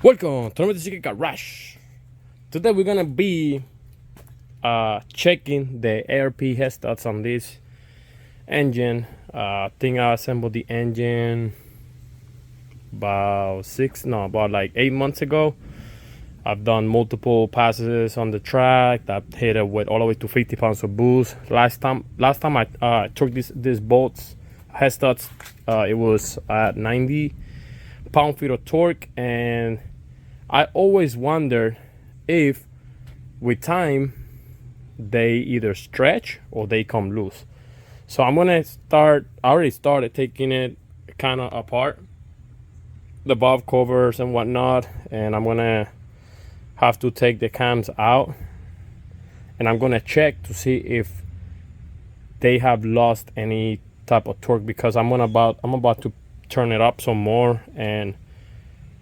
Welcome to the Garage. Today we're gonna be checking the ARP head studs on this engine. I think I assembled the engine about like 8 months ago. I've done multiple passes on the track. I've hit it with all the way to 50 pounds of boost. Last time I took these bolts head studs, it was at 90 pound-feet of torque, and I always wondered if with time they either stretch or they come loose. So I'm gonna I already started taking it kind of apart, the valve covers and whatnot, and I'm gonna have to take the cams out, and I'm gonna check to see if they have lost any type of torque, because I'm about to turn it up some more, and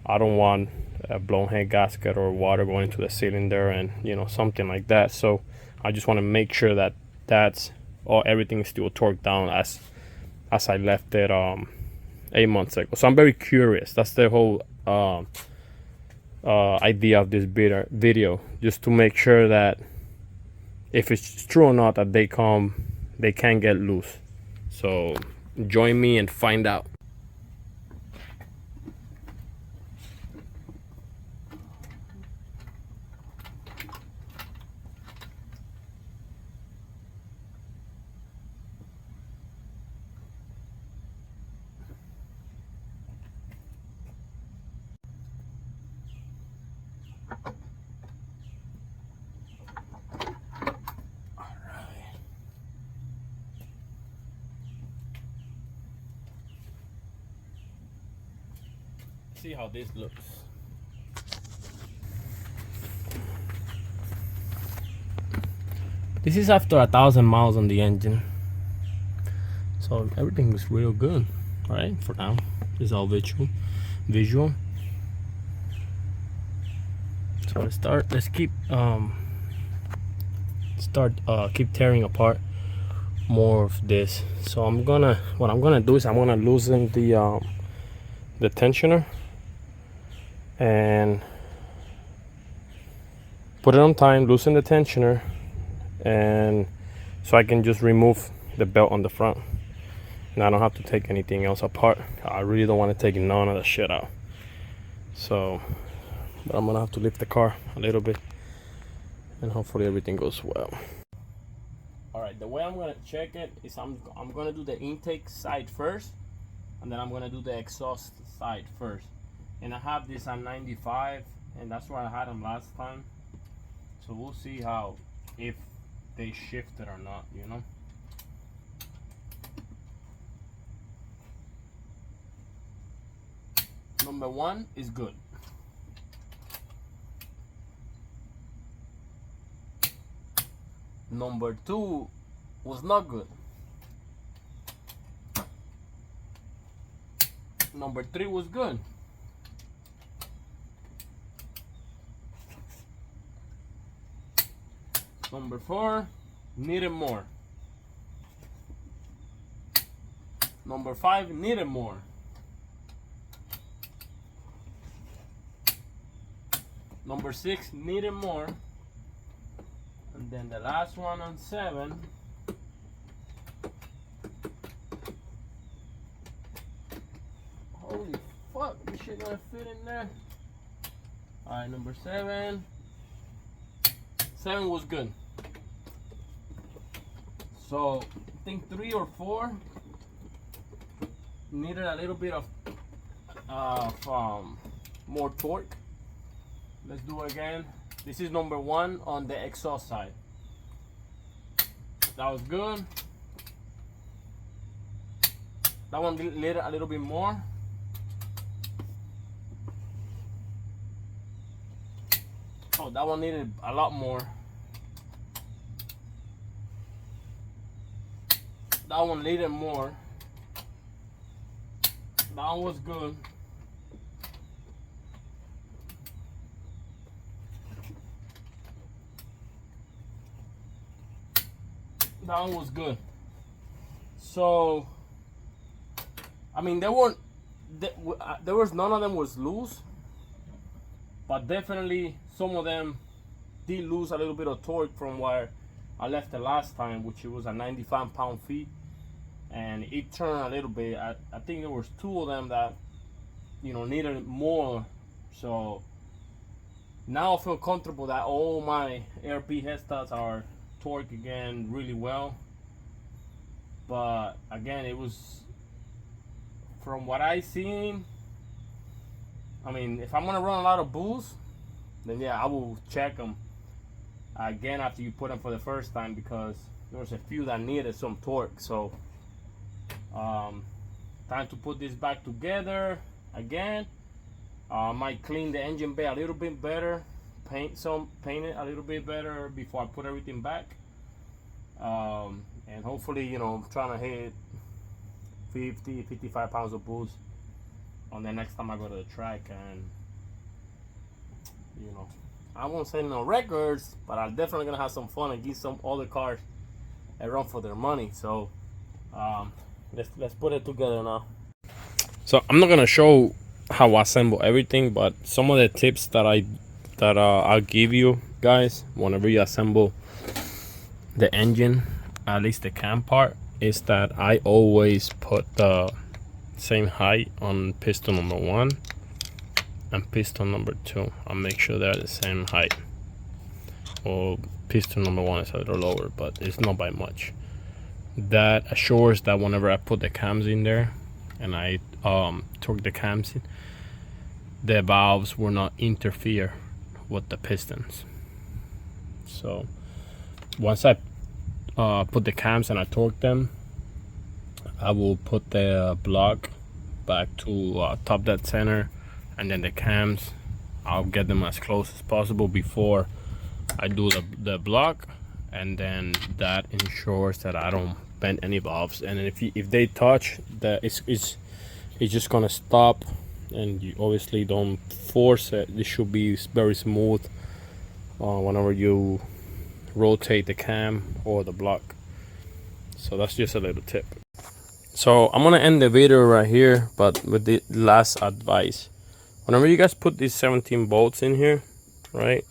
I don't want a blown head gasket or water going into the cylinder and something like that. So I just want to make sure that everything is still torqued down as I left it 8 months ago. So I'm very curious. That's the whole idea of this video, just to make sure that if it's true or not that they can get loose. So join me and find out. See how this looks. This is after 1,000 miles on the engine, so everything looks real good. All right, for now, this is all visual. So let's keep keep tearing apart more of this. So what I'm gonna do is I'm gonna loosen the tensioner and put it on time, loosen the tensioner, and so I can just remove the belt on the front, and I don't have to take anything else apart. I really don't want to take none of the shit out. So, but I'm gonna have to lift the car a little bit, and hopefully everything goes well. All right, the way I'm gonna check it is I'm gonna do the intake side first, and then I'm gonna do the exhaust side first. And I have this on 95, and that's where I had them last time. So we'll see if they shifted or not, Number 1 is good. Number 2 was not good. Number 3 was good. Number 4 needed more. Number 5 needed more. Number 6 needed more. And then the last one on 7 holy fuck, this shit gonna fit in there. Alright, number 7 was good. So I think 3 or 4 needed a little bit of more torque. Let's do it again. This is number 1 on the exhaust side. That was good. That one needed a little bit more. Oh, that one needed a lot more. That one needed more. That one was good. That one was good. So, I mean, there was none of them was loose. but definitely some of them did lose a little bit of torque from where I left the last time, which it was a 95 pound-feet, and it turned a little bit. I think there was 2 of them that, you know, needed more. So now I feel comfortable that all my ARP head studs are torqued again really well. But again, it was, from what I seen, I mean, if I'm gonna run a lot of bulls, then yeah, I will check them again after you put them for the first time, because there was a few that needed some torque. So time to put this back together again. I might clean the engine bay a little bit better, paint it a little bit better before I put everything back, and hopefully, you know, I'm trying to hit 50-55 pounds of boost on the next time I go to the track. And you know, I won't say no records, but I'm definitely gonna have some fun and give some other cars a run for their money. So let's put it together now. So I'm not gonna show how I assemble everything, but some of the tips that I'll give you guys whenever you assemble the engine, at least the cam part, is that I always put the same height on piston number 1 and piston number 2. I'll make sure they're the same height. Well, piston number 1 is a little lower, but it's not by much. That assures that whenever I put the cams in there and I torque the cams in, the valves will not interfere with the pistons. So once I put the cams and I torque them, I will put the block back to top dead center, and then the cams, I'll get them as close as possible before I do the block, and then that ensures that I don't bend any valves. And if they touch, it's just gonna stop, and you obviously don't force it. It should be very smooth whenever you rotate the cam or the block. So that's just a little tip. So I'm gonna end the video right here, but with the last advice: whenever you guys put these 17 bolts in here, right,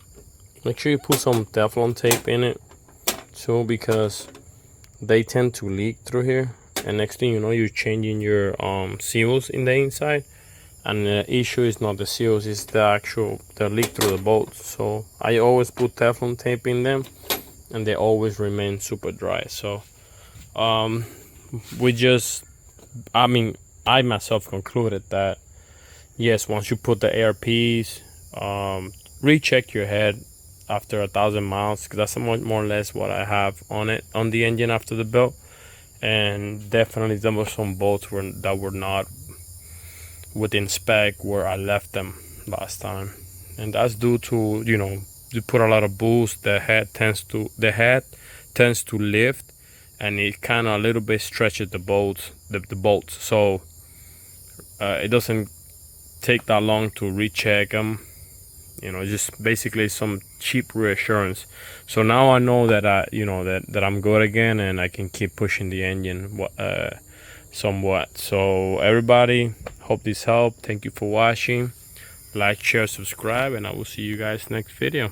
make sure you put some Teflon tape in it too, because they tend to leak through here, and next thing you know, you're changing your seals in the inside, and the issue is not the seals, it's the leak through the bolts. So I always put Teflon tape in them, and they always remain super dry. So I myself concluded that yes, once you put the ARPs, recheck your head after 1,000 miles, because that's more or less what I have on the engine after the build. And definitely there were some bolts that were not within spec where I left them last time, and that's due to, you know, you put a lot of boost, the head tends to lift, and it kind of a little bit stretches the bolts. So it doesn't take that long to recheck them. You know, just basically some cheap reassurance. So now I know that that I'm good again, and I can keep pushing the engine somewhat. So everybody, hope this helped. Thank you for watching. Like, share, subscribe, and I will see you guys next video.